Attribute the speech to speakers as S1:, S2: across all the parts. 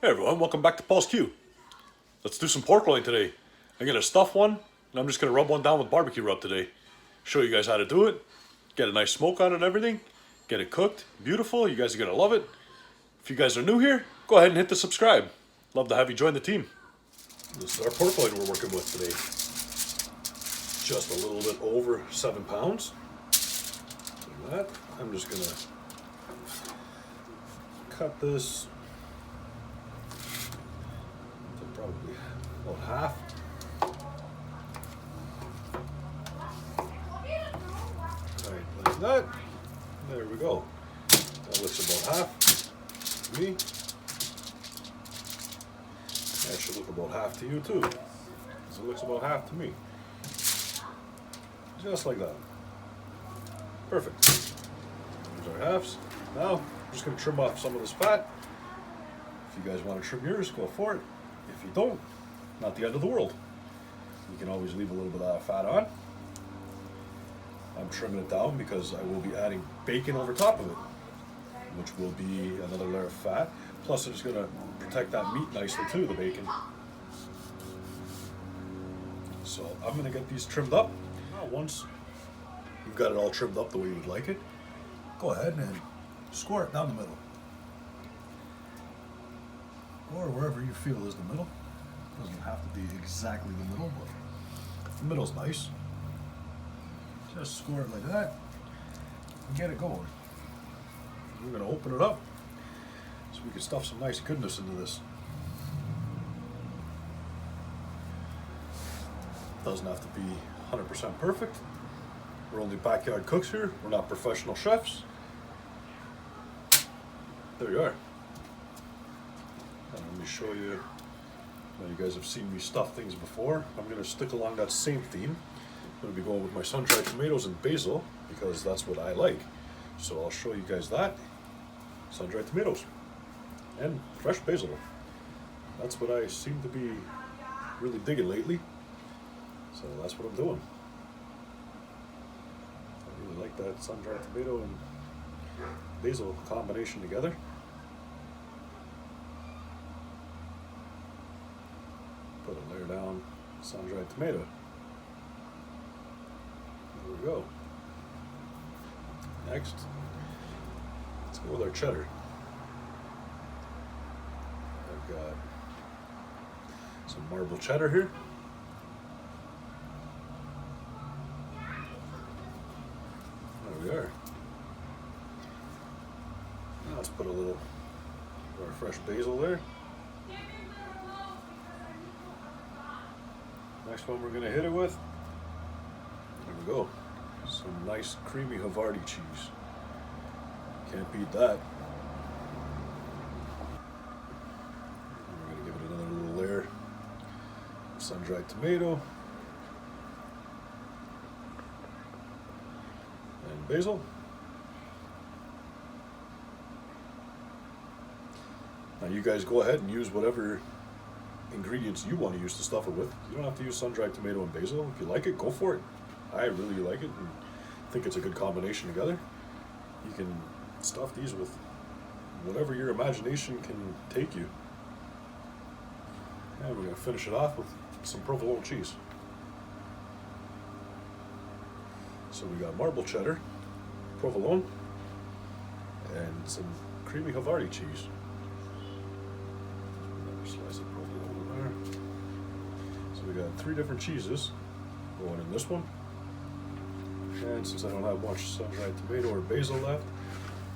S1: Hey everyone, welcome back to Paul's Q. Let's do some pork loin today. I'm gonna stuff one, and I'm just gonna rub one down with BBQ Rub today. Show you guys how to do it, get a nice smoke on it and everything, get it cooked, beautiful, you guys are gonna love it. If you guys are new here, go ahead and hit the subscribe. Love to have you join the team. This is our pork loin we're working with today. Just a little bit over 7 pounds. Like that. I'm just gonna cut this probably about half. Right, like that. There we go. That looks about half to me. That should look about half to you too. So it looks about half to me. Just like that. Perfect. There's our halves. Now, I'm just going to trim off some of this fat. If you guys want to trim yours, go for it. If you don't, not the end of the world. You can always leave a little bit of fat on. I'm trimming it down because I will be adding bacon over top of it, which will be another layer of fat. Plus it's going to protect that meat nicely too, the bacon. So I'm going to get these trimmed up. Now once you've got it all trimmed up the way you would like it, go ahead and score it down the middle. Or wherever you feel is the middle. Doesn't have to be exactly the middle, but the middle's nice. Just score it like that and get it going. We're going to open it up so we can stuff some nice goodness into this. Doesn't have to be 100% perfect. We're only backyard cooks here. We're not professional chefs. There you are. And let me show you. Now you guys have seen me stuff things before. I'm going to stick along that same theme. I'm going to be going with my sun-dried tomatoes and basil because that's what I like. So I'll show you guys that. Sun-dried tomatoes and fresh basil. That's what I seem to be really digging lately. So that's what I'm doing. I really like that sun-dried tomato and basil combination together. Put a layer down sun-dried tomato. There we go. Next, let's go with our cheddar. I've got some marble cheddar here. There we are. Now let's put a little of our fresh basil there. Next one we're going to hit it with, there we go, some nice creamy Havarti cheese. Can't beat that. And we're going to give it another little layer of sun-dried tomato and basil. Now you guys go ahead and use whatever ingredients you want to use to stuff it with. You don't have to use sun-dried tomato and basil. If you like it, go for it. I really like it and think it's a good combination together. You can stuff these with whatever your imagination can take you. And we're going to finish it off with some provolone cheese. So we got marble cheddar, provolone, and some creamy Havarti cheese. Slice of provolone in there. So we got 3 different cheeses going in this one. And since I don't have much sun-dried tomato or basil left,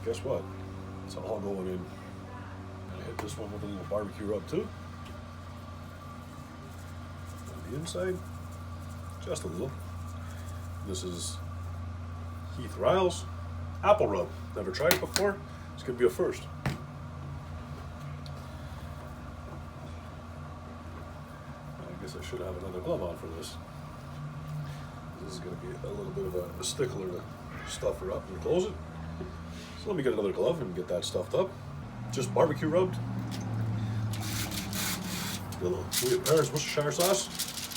S1: guess what? It's all going in. I hit this one with a little BBQ Rub too. On the inside, just a little. This is Heath Ryle's apple rub. Never tried it before. It's gonna be a first. I should have another glove on for this. This is going to be a little bit of a stickler to stuff her up and close it. So let me get another glove and get that stuffed up. Just BBQ rubbed. A little Louis Paris Worcestershire sauce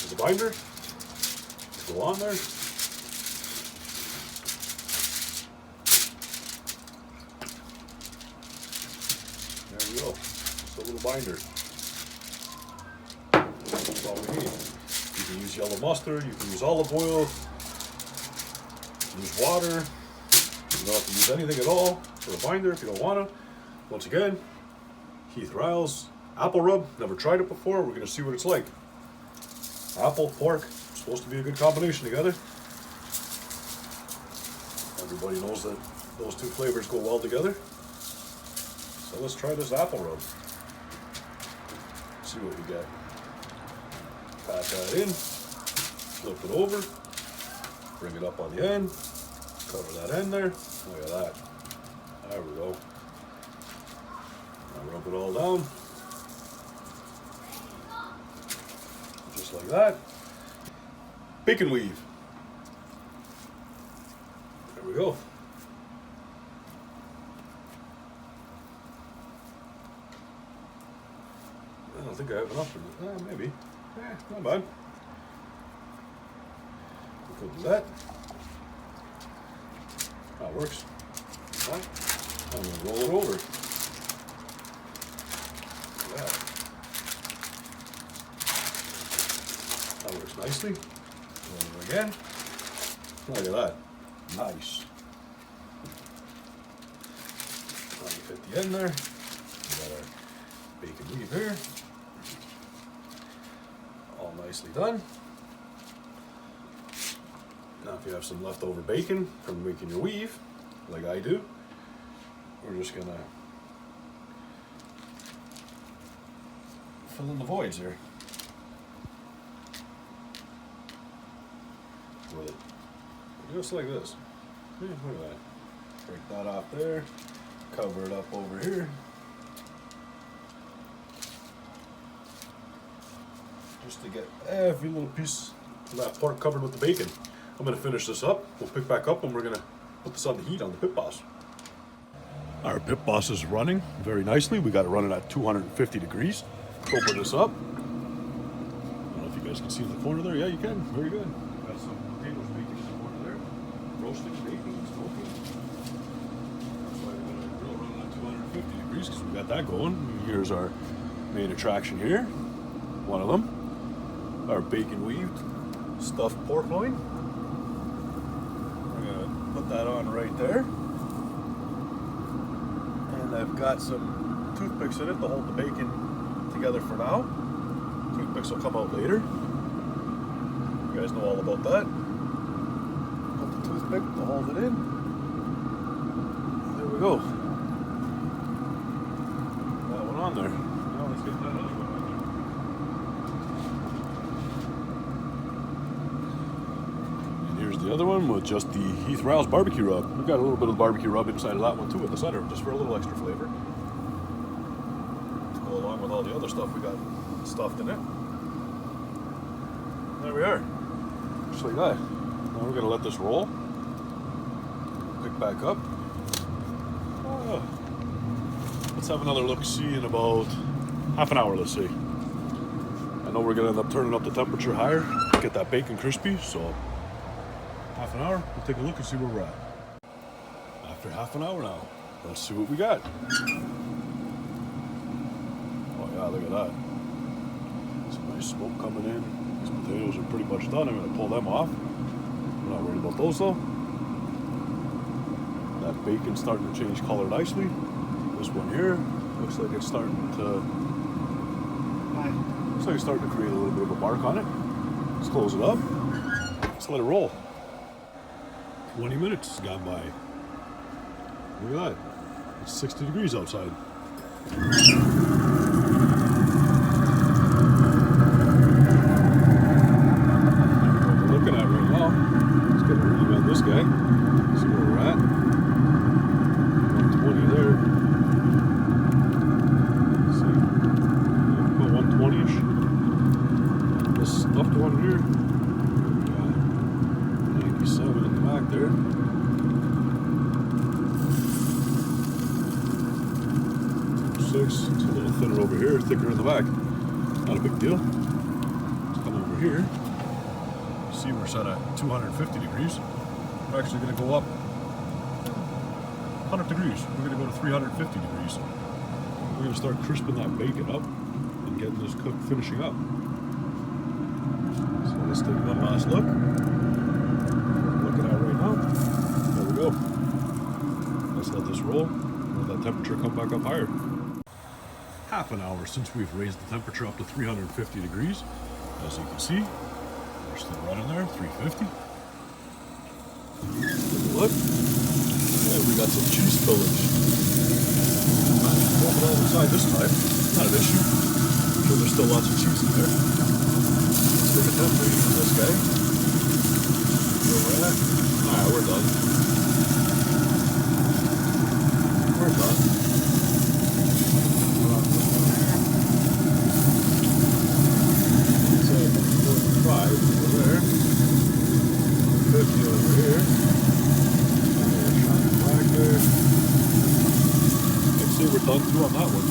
S1: as a binder to go on there. There we go. Just a little binder. That's all we need. You can use yellow mustard, you can use olive oil, you can use water. You don't have to use anything at all for a binder if you don't want to. Once again, Heath Riles apple rub. Never tried it before. We're going to see what it's like. Apple, pork, supposed to be a good combination together. Everybody knows that those two flavors go well together. So let's try this apple rub. See what we get. Pat that in, flip it over, bring it up on the end, cover that end there. Look at that. There we go. Now rub it all down. Just like that. Bacon weave. There we go. I don't think I have enough for this. Maybe. Not bad. We could do that. That works. Right. I'm going to roll it over. Look at that. That works nicely. Roll it again. Look at that. Nice. Now we fit the end there. We got our bacon weave here. All nicely done. Now if you have some leftover bacon from making your weave, like I do, we're just gonna fill in the voids here with it. Just like this. Yeah, look at that. Break that off there, cover it up over here. Just to get every little piece of that pork covered with the bacon. I'm going to finish this up. We'll pick back up and we're going to put this on the heat on the pit boss. Our pit boss is running very nicely. We got it running at 250 degrees. Open this up. I don't know if you guys can see in the corner there. Yeah, you can. Very good. Got some potatoes baking in the corner there. Roasting, baking, smoking. That's why we're going to grill running at 250 degrees because we got that going. Here's our main attraction here. One of them. Our bacon weaved stuffed pork loin. We're gonna put that on right there. And I've got some toothpicks in it to hold the bacon together for now. Toothpicks will come out later. You guys know all about that. Put the toothpick to hold it in. There we go. That one on there. Now let's get that other one on there. The other one with just the Heath Riles barbecue rub. We've got a little bit of barbecue rub inside of that one too at the center, just for a little extra flavor. To go along with all the other stuff we got stuffed in it. There we are. Just like that. Now we're going to let this roll. Pick back up. Let's have another look-see in about half an hour, let's see. I know we're going to end up turning up the temperature higher, get that bacon crispy, so half an hour, we'll take a look and see where we're at. After half an hour now, let's see what we got. Oh yeah, look at that. Some nice smoke coming in. These potatoes are pretty much done. I'm going to pull them off. I'm not worried about those though. That bacon's starting to change color nicely. This one here looks like it's starting to create a little bit of a bark on it. Let's close it up. Let's let it roll. 20 minutes has gone by. Look at that. It's 60 degrees outside. What we're looking at right now, let's get a reading on this guy. See where we're at. 120 there. Let's see. About 120-ish. This stuffed one here. 97 in the back there. 6. It's a little thinner over here, thicker in the back. Not a big deal. Let's come over here. See, we're set at 250 degrees. We're actually going to go up 100 degrees. We're going to go to 350 degrees. we're gonna start crisping that bacon up and getting this cook finishing up. So let's take one last look. Looking at right now. There we go. Let's let this roll. Let that temperature come back up higher. Half an hour since we've raised the temperature up to 350 degrees. As you can see, we're still running there, 350. Look, and we got some cheese spillage. Not all inside this time, not an issue. I'm sure there's still lots of cheese in there. Let's take a temp reading on this guy. Where we're at. Alright, we're done. We're done. So, 45 over there. 50 over here. Back there. Let's see, we're done too on that one.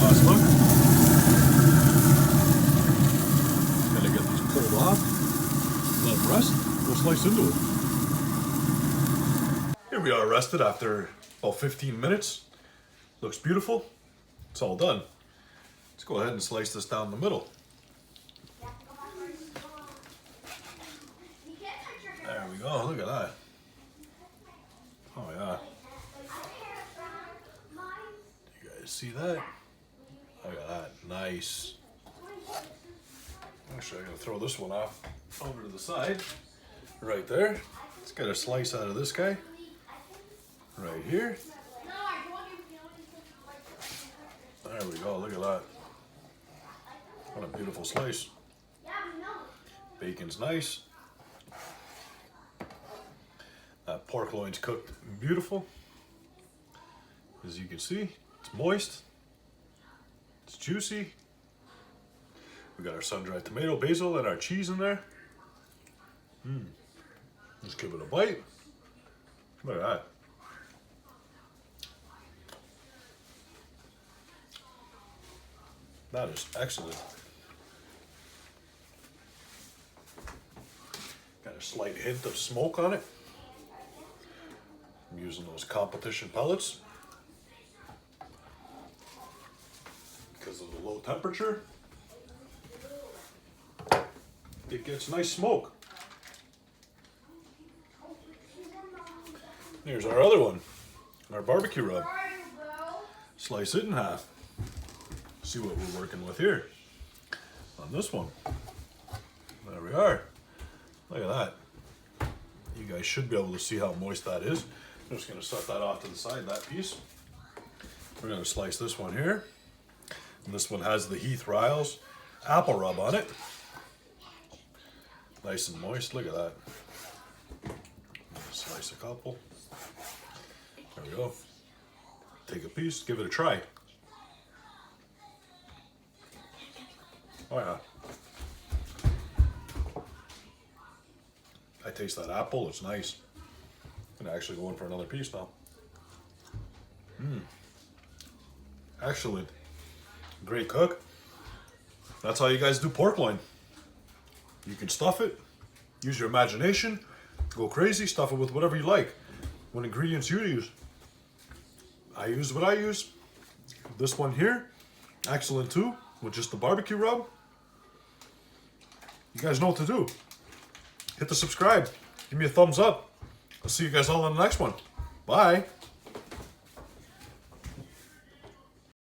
S1: Last look. Gotta get these pulled off. Let them rest. We'll slice into it. Here we are rested after about 15 minutes. Looks beautiful. It's all done. Let's go ahead and slice this down the middle. There we go. Look at that. Oh yeah. You guys see that? Look at that. Nice. Actually, I'm going to throw this one off over to the side. Right there. Let's get a slice out of this guy. Right here. There we go. Look at that. What a beautiful slice. Bacon's nice. That pork loin's cooked beautiful. As you can see, it's moist. It's juicy. We got our sun-dried tomato, basil, and our cheese in there. Let's give it a bite. Look at that. That is excellent. Got a slight hint of smoke on it. I'm using those competition pellets. Because of the low temperature, it gets nice smoke. Here's our other one, our barbecue rub. Slice it in half. See what we're working with here on this one. There we are. Look at that. You guys should be able to see how moist that is. I'm just going to set that off to the side, that piece. We're going to slice this one here. And this one has the Heath Riles apple rub on it. Nice and moist. Look at that. Slice a couple. There we go. Take a piece, give it a try. Oh yeah. I taste that apple, it's nice. I'm gonna actually go in for another piece now. Excellent. Great cook. That's how you guys do pork loin. You can stuff it, use your imagination, go crazy, stuff it with whatever you like. What ingredients you use. I use what I use. This one here, excellent too, with just the barbecue rub. You guys know what to do. Hit the subscribe. Give me a thumbs up. I'll see you guys all on the next one. Bye.